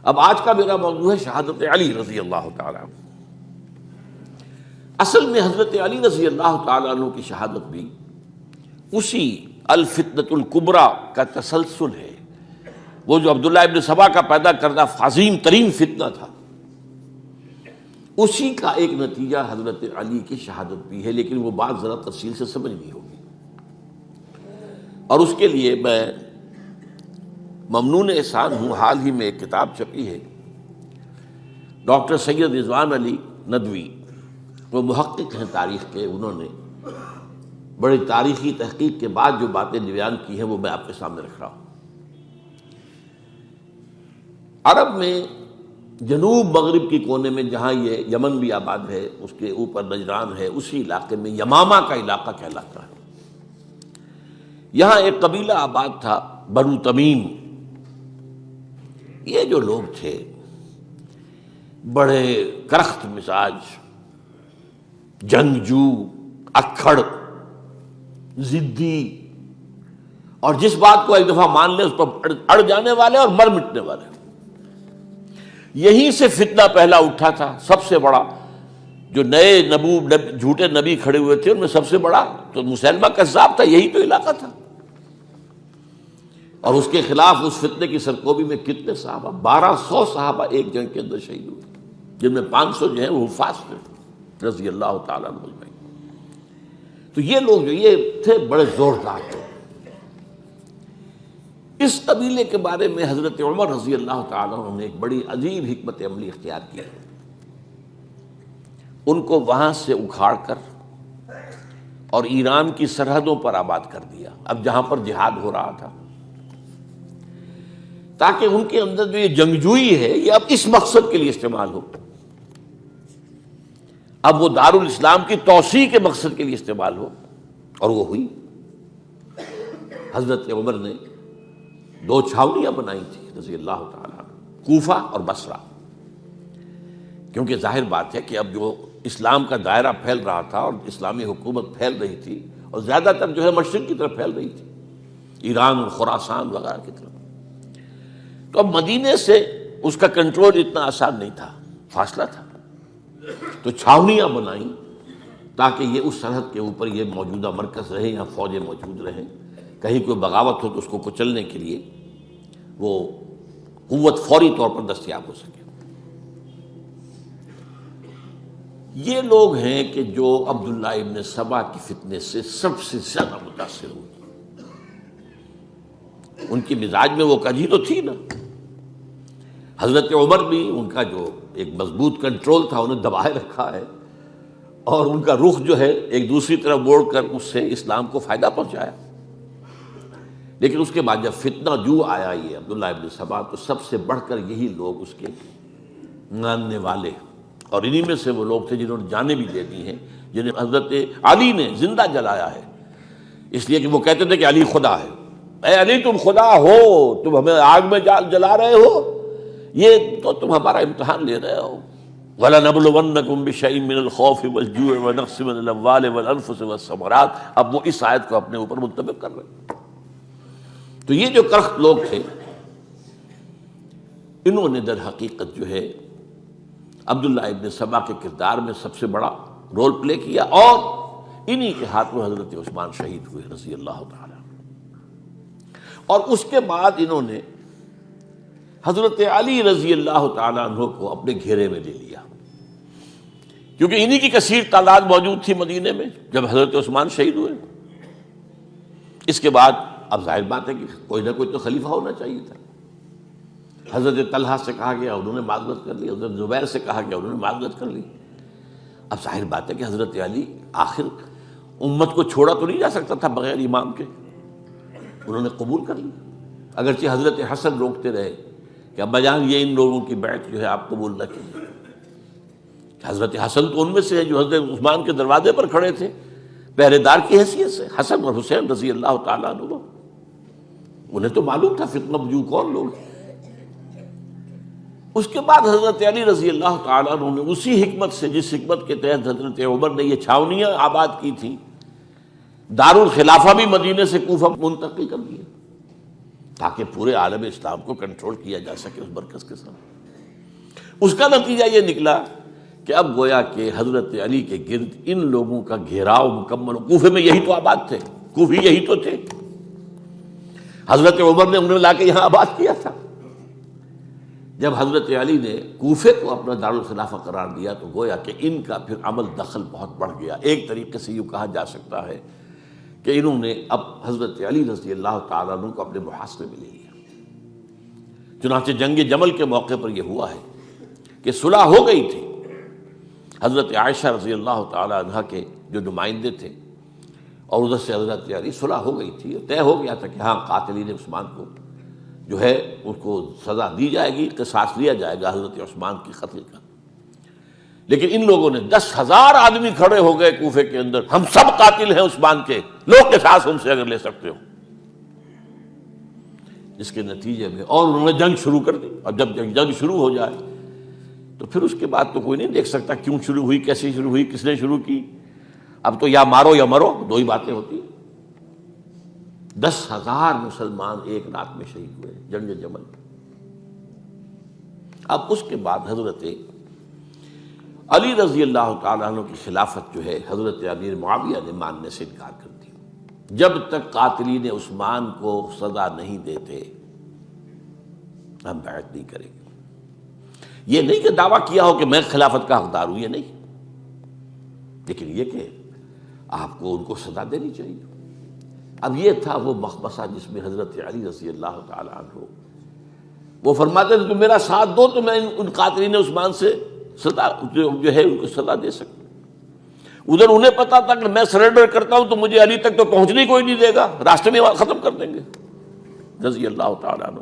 اب آج کا میرا موضوع ہے شہادت علی رضی اللہ تعالیٰ عنہ۔ اصل میں حضرت علی رضی اللہ تعالیٰ عنہ کی شہادت بھی اسی الفتنۃ الکبریٰ کا تسلسل ہے۔ وہ جو عبداللہ ابن سبا کا پیدا کردہ عظیم ترین فتنہ تھا، اسی کا ایک نتیجہ حضرت علی کی شہادت بھی ہے، لیکن وہ بات ذرا تفصیل سے سمجھنی ہوگی۔ اور اس کے لیے میں ممنون احسان ہوں، حال ہی میں ایک کتاب چھپی ہے، ڈاکٹر سید رضوان علی ندوی، وہ محقق ہیں تاریخ کے، انہوں نے بڑی تاریخی تحقیق کے بعد جو باتیں بیان کی ہیں وہ میں آپ کے سامنے رکھ رہا ہوں۔ عرب میں جنوب مغرب کی کونے میں، جہاں یہ یمن بھی آباد ہے، اس کے اوپر نجران ہے، اسی علاقے میں یمامہ کا علاقہ کہلاتا ہے۔ یہاں ایک قبیلہ آباد تھا، بنو تمیم۔ یہ جو لوگ تھے بڑے کرخت مزاج، جنگجو، اکھڑ، ضدی، اور جس بات کو ایک دفعہ مان لے اس پر اڑ جانے والے اور مر مٹنے والے۔ یہیں سے فتنہ پہلا اٹھا تھا۔ سب سے بڑا جو نئے جھوٹے نبی کھڑے ہوئے تھے ان میں سب سے بڑا تو مسیلمہ کذاب تھا، یہی تو علاقہ تھا۔ اور اس کے خلاف اس فتنے کی سرکوبی میں کتنے صحابہ، 1200 صحابہ ایک جنگ کے اندر شہید ہوئے، جن میں 500 جو ہیں وہ حفاظ تھے رضی اللہ تعالیٰ عنہ اجمعین۔ تو یہ لوگ جو یہ تھے بڑے زوردار تھے۔ اس قبیلے کے بارے میں حضرت عمر رضی اللہ تعالیٰ عنہ نے ایک بڑی عجیب حکمت عملی اختیار کی۔ ان کو وہاں سے اکھاڑ کر اور ایران کی سرحدوں پر آباد کر دیا، اب جہاں پر جہاد ہو رہا تھا، تاکہ ان کے اندر جو یہ جنگجوئی ہے یہ اب اس مقصد کے لیے استعمال ہو، اب وہ دارالاسلام کی توسیع کے مقصد کے لیے استعمال ہو، اور وہ ہوئی۔ حضرت عمر نے 2 چھاونیاں بنائی تھی رضی اللہ تعالیٰ عنہ، کوفہ اور بصرہ، کیونکہ ظاہر بات ہے کہ اب جو اسلام کا دائرہ پھیل رہا تھا اور اسلامی حکومت پھیل رہی تھی، اور زیادہ تر جو ہے مشرق کی طرف پھیل رہی تھی، ایران اور خراسان وغیرہ کی طرف، تو اب مدینے سے اس کا کنٹرول اتنا آسان نہیں تھا، فاصلہ تھا، تو چھاونیاں بنائیں تاکہ یہ اس سرحد کے اوپر یہ موجودہ مرکز رہے، یہاں فوجیں موجود رہیں، کہیں کوئی بغاوت ہو تو اس کو کچلنے کے لیے وہ قوت فوری طور پر دستیاب ہو سکے۔ یہ لوگ ہیں کہ جو عبداللہ ابن سبا کی فتنے سے سب سے زیادہ متاثر ہوئے۔ ان کی مزاج میں وہ کجی تو تھی نا۔ حضرت عمر بھی ان کا جو ایک مضبوط کنٹرول تھا انہیں دبائے رکھا ہے، اور ان کا رخ جو ہے ایک دوسری طرف موڑ کر اس سے اسلام کو فائدہ پہنچایا۔ لیکن اس کے بعد جب فتنہ جو آیا یہ عبداللہ ابن سبا، تو سب سے بڑھ کر یہی لوگ اس کے ماننے والے، اور انہی میں سے وہ لوگ تھے جنہوں نے جانیں بھی دے دی ہیں، جنہیں حضرت علی نے زندہ جلایا ہے، اس لیے کہ وہ کہتے تھے کہ علی خدا ہے۔ اے علی تم خدا ہو، تم ہمیں آگ میں جلا رہے ہو، یہ تو تم ہمارا امتحان لے رہے ہو۔ وَلَنَبْلُوَنَّكُمْ بِشَيْءٍ مِّنَ الْخَوْفِ وَالْجُوعِ وَنَقْصٍ مِّنَ الْأَمْوَالِ وَالْأَنفُسِ وَالثَّمَرَاتِ۔ اب وہ اس آیت کو اپنے اوپر منطبق کر رہے ہیں۔ تو یہ جو کرخت لوگ تھے، انہوں نے در حقیقت جو ہے عبداللہ ابن سبا کے کردار میں سب سے بڑا رول پلے کیا، اور انہی کے ہاتھوں حضرت عثمان شہید ہوئے رضی اللہ تعالیٰ۔ اور اس کے بعد انہوں نے حضرت علی رضی اللہ تعالیٰ عنہ کو اپنے گھیرے میں لے لیا، کیونکہ انہی کی کثیر تعداد موجود تھی مدینے میں جب حضرت عثمان شہید ہوئے۔ اس کے بعد اب ظاہر بات ہے کہ کوئی نہ کوئی تو خلیفہ ہونا چاہیے تھا۔ حضرت طلحہ سے کہا گیا، انہوں نے معذرت کر لی، حضرت زبیر سے کہا گیا، انہوں نے معذرت کر لی۔ اب ظاہر بات ہے کہ حضرت علی آخر امت کو چھوڑا تو نہیں جا سکتا تھا بغیر امام کے، انہوں نے قبول کر لی، اگرچہ حضرت حسن روکتے رہے کہ ابا جان یہ ان لوگوں کی بیعت جو ہے آپ قبول نہ کیجیے۔ حضرت حسن تو ان میں سے ہیں جو حضرت عثمان کے دروازے پر کھڑے تھے پہرے دار کی حیثیت سے، حسن اور حسین رضی اللہ تعالیٰ عنہ، انہیں تو معلوم تھا فتنہ جو کون لوگ ہیں۔ اس کے بعد حضرت علی رضی اللہ تعالیٰ عنہ نے اسی حکمت سے، جس حکمت کے تحت حضرت عمر نے یہ چھاونیاں آباد کی تھی، دارالخلافہ بھی مدینے سے کوفہ منتقل کر دیا، تاکہ پورے عالم اسلام کو کنٹرول کیا جا سکے اس مرکز کے ساتھ۔ اس کا نتیجہ یہ نکلا کہ اب گویا کہ حضرت علی کے گرد ان لوگوں کا گھیراؤ مکمل. کوفے میں یہی تو آباد تھے، کوفی یہی تو تھے. حضرت عمر نے انہیں لا کے یہاں آباد کیا تھا. جب حضرت علی نے کوفے کو اپنا دارالخلافہ قرار دیا تو گویا کہ ان کا پھر عمل دخل بہت بڑھ گیا. ایک طریقے سے یوں کہا جا سکتا ہے کہ انہوں نے اب حضرت علی رضی اللہ تعالیٰ عنہ کو اپنے محاصرے میں لے لیا. چنانچہ جنگ جمل کے موقع پر یہ ہوا ہے کہ صلح ہو گئی تھی. حضرت عائشہ رضی اللہ تعالیٰ عنہ کے جو نمائندے تھے اور ادھر سے حضرت علی، صلح ہو گئی تھی. طے ہو گیا تھا کہ ہاں قاتلین عثمان کو جو ہے اس کو سزا دی جائے گی، قصاص لیا جائے گا حضرت عثمان کی قتل کا. لیکن ان لوگوں نے 10,000 آدمی کھڑے ہو گئے کوفے کے اندر، ہم سب قاتل ہیں عثمان کے، لوگ قصاص ہم سے اگر لے سکتے ہو. جس کے نتیجے میں اور انہوں نے جنگ شروع کر دی. اور جب جنگ شروع ہو جائے تو پھر اس کے بعد تو کوئی نہیں دیکھ سکتا کیوں شروع ہوئی، کیسے شروع ہوئی، کس نے شروع کی. اب تو یا مارو یا مرو، دو ہی باتیں ہوتی. 10,000 مسلمان ایک رات میں شہید ہوئے جنگ جمل. اب اس کے بعد حضرت علی رضی اللہ تعالیٰ عنہ کی خلافت جو ہے حضرت امیر معاویہ نے ماننے سے انکار کر دیا. جب تک قاتلین عثمان کو سزا نہیں دیتے ہم بیعت نہیں کریں گے. یہ نہیں کہ دعویٰ کیا ہو کہ میں خلافت کا حقدار ہوں، یہ نہیں، لیکن یہ کہ آپ کو ان کو سزا دینی چاہیے. اب یہ تھا وہ مخمصہ جس میں حضرت علی رضی اللہ تعالیٰ عنہ وہ فرماتے تھے تم میرا ساتھ دو تو میں ان قاتلین عثمان سے سزا جو ہے ان کو سزا دے سکتا. ادھر انہیں پتا تھا کہ میں سرنڈر کرتا ہوں تو مجھے علی تک تو پہنچنے کوئی نہیں دے گا، راستے میں ختم کر دیں گے رضی اللہ تعالیٰ عنہ.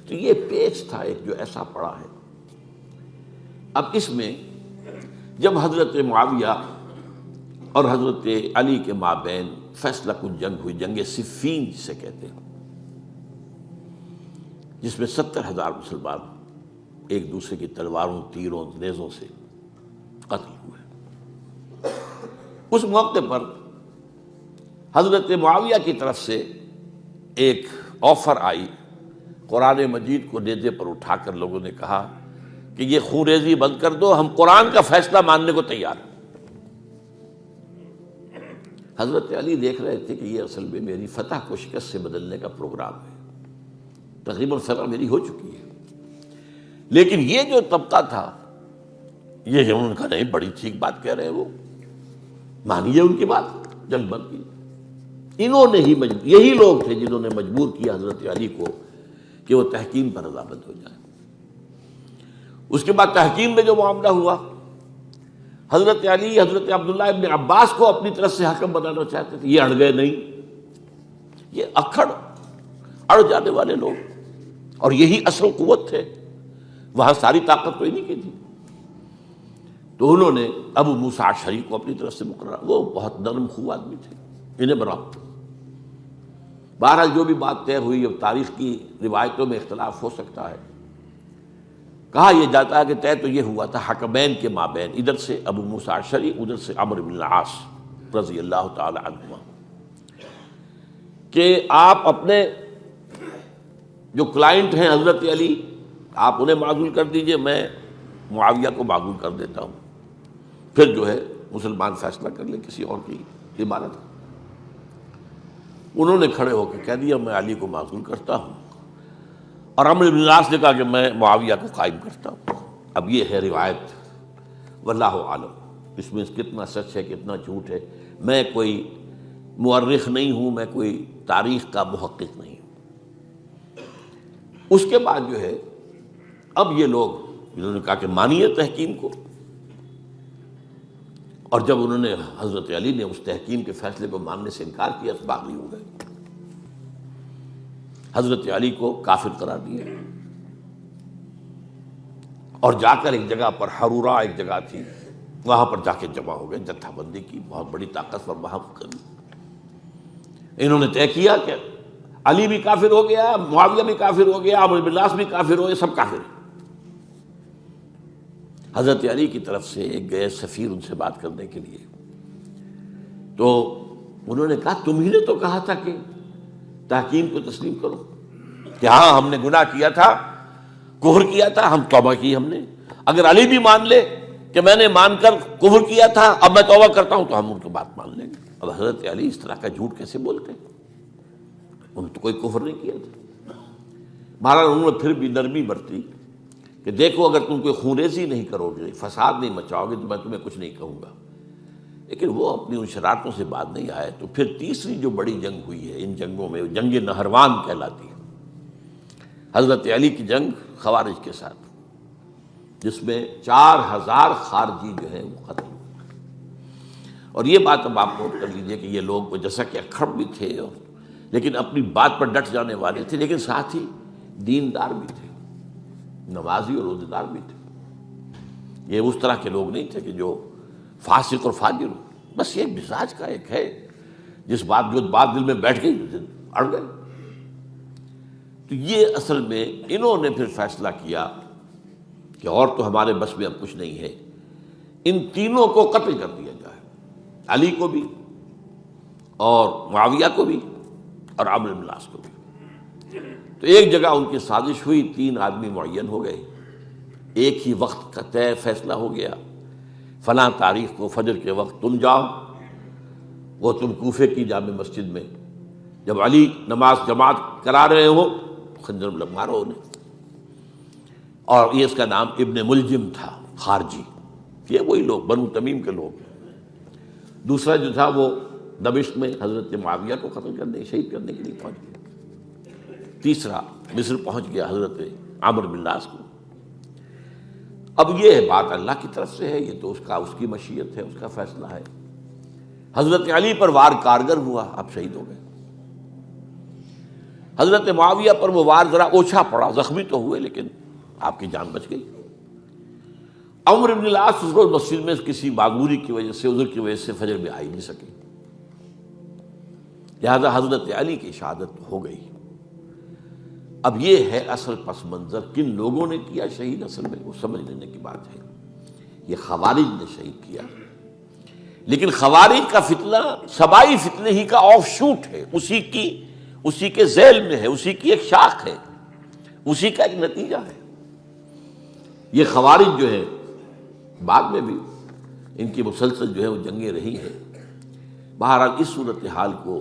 تو یہ پیچ تھا ایک جو ایسا پڑا ہے. اب اس میں جب حضرت معاویہ اور حضرت علی کے مابین فیصلہ کن جنگ ہوئی، جنگ صفین جسے کہتے ہیں، جس میں 70,000 مسلمان ایک دوسرے کی تلواروں، تیروں، نیزوں سے قتل ہوئے. اس موقع پر حضرت معاویہ کی طرف سے ایک آفر آئی. قرآن مجید کو نیزے پر اٹھا کر لوگوں نے کہا کہ یہ خونریزی بند کر دو، ہم قرآن کا فیصلہ ماننے کو تیار ہیں. حضرت علی دیکھ رہے تھے کہ یہ اصل میں میری فتح کو شکست سے بدلنے کا پروگرام ہے. تقریباً فتح میری ہو چکی ہے، لیکن یہ جو طبقہ تھا یہ انہوں نے کہا نہیں بڑی ٹھیک بات کہہ رہے ہیں، وہ مانیے ان کی بات، جنگ بند کی. انہوں نے ہی یہی لوگ تھے جنہوں نے مجبور کیا حضرت علی کو کہ وہ تحکیم پر رضامند ہو جائے. اس کے بعد تحکیم میں جو معاملہ ہوا، حضرت علی حضرت عبداللہ ابن عباس کو اپنی طرف سے حکم بنانا چاہتے تھے. یہ اڑ گئے نہیں. یہ اڑ جانے والے لوگ، اور یہی اصل قوت تھے، وہاں ساری طاقت تو انہیں کی تھی. تو انہوں نے ابو موسیٰ اشعری کو اپنی طرف سے مقرر، وہ بہت نرم خو آدمی تھے، انہیں بناؤ. بہرحال جو بھی بات طے ہوئی، اب تاریخ کی روایتوں میں اختلاف ہو سکتا ہے. کہا یہ جاتا ہے کہ طے تو یہ ہوا تھا حکمین کے مابین، ادھر سے ابو موسیٰ اشعری، ادھر سے عمرو بن العاص رضی اللہ تعالی عنہما، کہ آپ اپنے جو کلائنٹ ہیں حضرت علی آپ انہیں معزول کر دیجئے، میں معاویہ کو معزول کر دیتا ہوں، پھر جو ہے مسلمان فیصلہ کر لیں کسی اور کی عبادت. انہوں نے کھڑے ہو کے کہہ دیا میں علی کو معزول کرتا ہوں، اور عمرو بن العاص نے کہا کہ میں معاویہ کو قائم کرتا ہوں. اب یہ ہے روایت، واللہ عالم اس میں کتنا سچ ہے کتنا جھوٹ ہے. میں کوئی مورخ نہیں ہوں، میں کوئی تاریخ کا محقق نہیں ہوں. اس کے بعد جو ہے اب یہ لوگ انہوں نے کہا کہ مانیے تحکیم کو، اور جب انہوں نے حضرت علی نے اس تحکیم کے فیصلے کو ماننے سے انکار کیا تو باغی ہو گئے، حضرت علی کو کافر قرار دیا، اور جا کر ایک جگہ پر حرورہ ایک جگہ تھی وہاں پر جا کے جمع ہو گئے، جتھا بندی کی بہت بڑی طاقت پر وہاں کری. انہوں نے طے کیا کہ علی بھی کافر ہو گیا، معاویہ بھی کافر ہو گیا، عمرو بن العاص بھی کافر ہو گئے، سب کافر ہیں. حضرت علی کی طرف سے ایک گئے سفیر ان سے بات کرنے کے لیے، تو انہوں نے کہا تم ہی نے تو کہا تھا کہ تحکیم کو تسلیم کرو، کہ ہاں ہم نے گناہ کیا تھا، کفر کیا تھا، ہم توبہ کی ہم نے. اگر علی بھی مان لے کہ میں نے مان کر کفر کیا تھا، اب میں توبہ کرتا ہوں، تو ہم ان کی بات مان لیں گے. اب حضرت علی اس طرح کا جھوٹ کیسے بولتے ہیں؟ انہوں نے تو کوئی کفر نہیں کیا تھا. مہاراج انہوں نے پھر بھی نرمی برتی کہ دیکھو اگر تم کوئی خونریزی نہیں کرو گے، فساد نہیں مچاؤ گے، تو میں تمہیں کچھ نہیں کہوں گا. لیکن وہ اپنی ان شرارتوں سے بعد نہیں آئے. تو پھر تیسری جو بڑی جنگ ہوئی ہے ان جنگوں میں، جنگ نہروان کہلاتی ہے، حضرت علی کی جنگ خوارج کے ساتھ، جس میں 4000 خارجی جو ہیں وہ قتل ہوئے. اور یہ بات اب آپ نوٹ کر لیجئے کہ یہ لوگ جیسا کہ اکھڑ بھی تھے لیکن اپنی بات پر ڈٹ جانے والے تھے، لیکن ساتھ ہی دیندار بھی تھے، نمازی اور روزہ دار بھی تھے. یہ اس طرح کے لوگ نہیں تھے کہ جو فاسق اور فاجر ہو. بس یہ مزاج کا ایک ہے، جو بات دل میں بیٹھ گئی اڑ گئے. تو یہ اصل میں انہوں نے پھر فیصلہ کیا کہ اور تو ہمارے بس میں اب کچھ نہیں ہے، ان تینوں کو قتل کر دیا جائے، علی کو بھی اور معاویہ کو بھی اور عمرو بن العاص کو بھی. تو ایک جگہ ان کی سازش ہوئی، 3 آدمی معین ہو گئے، ایک ہی وقت کا طے فیصلہ ہو گیا، فلاں تاریخ کو فجر کے وقت تم جاؤ، وہ تم کوفے کی جامع مسجد میں، جب علی نماز جماعت کرا رہے ہو خنجر مارو انہیں. اور یہ اس کا نام ابن ملجم تھا، خارجی، یہ وہی لوگ بنو تمیم کے لوگ. دوسرا جو تھا وہ دمشق میں حضرت معاویہ کو قتل کرنے، شہید کرنے کے لیے پہنچ گیا. تیسرا مصر پہنچ گیا حضرت عمرو بن العاص کو. اب یہ بات اللہ کی طرف سے ہے، یہ تو اس کی مشیت ہے، اس کا فیصلہ ہے. حضرت علی پر وار کارگر ہوا، آپ شہید ہو گئے. حضرت معاویہ پر وہ وار ذرا اوچھا پڑا، زخمی تو ہوئے لیکن آپ کی جان بچ گئی. عمرو بن العاص اس روز مسجد میں کسی معذوری کی وجہ سے، عذر کی وجہ سے فجر میں آ ہی نہیں سکے، لہذا حضرت علی کی شہادت ہو گئی. اب یہ ہے اصل پس منظر، کن لوگوں نے کیا شہید، اصل میں وہ سمجھ لینے کی بات ہے. یہ خوارج نے شہید کیا، لیکن خوارج کا فتنہ سبائی فتنے ہی کا آف شوٹ ہے، اسی کے ذیل میں ہے، اسی کی ایک شاخ ہے، اسی کا ایک نتیجہ ہے. یہ خوارج جو ہے بعد میں بھی ان کی مسلسل جو ہے وہ جنگیں رہی ہیں. بہرحال اس صورتحال کو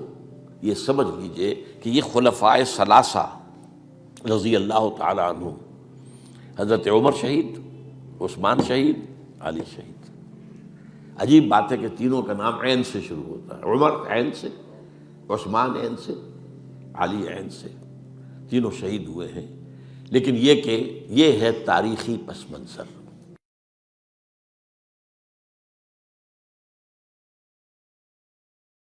یہ سمجھ لیجئے کہ یہ خلفائے ثلاثہ رضی اللہ تعالی عنہ، حضرت عمر شہید، عثمان شہید، علی شہید. عجیب بات ہے کہ تینوں کا نام عین سے شروع ہوتا ہے، عمر عین سے، عثمان عین سے، علی عین سے. تینوں شہید ہوئے ہیں. لیکن یہ کہ یہ ہے تاریخی پس منظر.